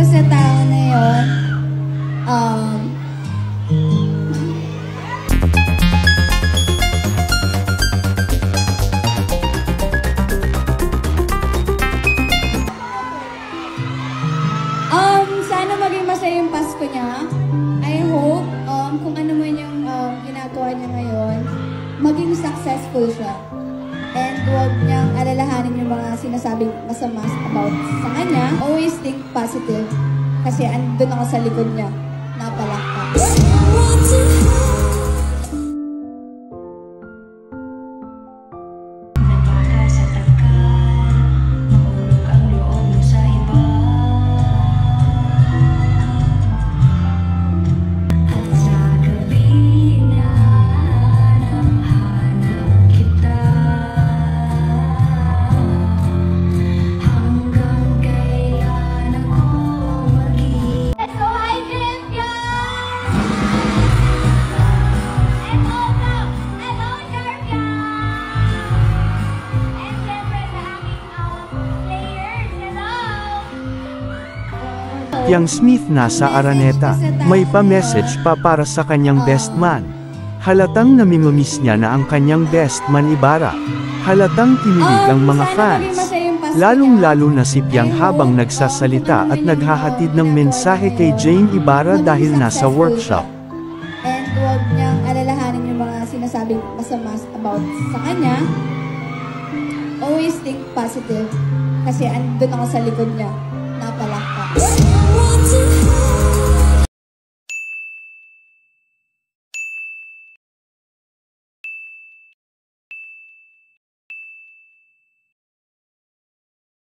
ko sa tao na yun, sana maging masaya yung Pasko niya. I hope, kung ano man yung ginagawa niya ngayon, maging successful siya. And huwag niyang alalahanin yung mga sinasabing masama about sa kanya. Always think positive. Kasi andun ako sa likod niya. Napalakpak. Yang Smith nasa Araneta, may pa-message pa para sa kanyang best man. Halatang namimimiss niya na ang kanyang best man Ibarra. Halatang kinilig ang mga fans. Lalong-lalo na si Piang habang nagsasalita at naghahatid ng mensahe kay Jane Ibarra dahil nasa workshop. And huwag niyang alalahanin yung mga sinasabing masama about sa kanya. Always think positive. Kasi andun ako sa likod niya.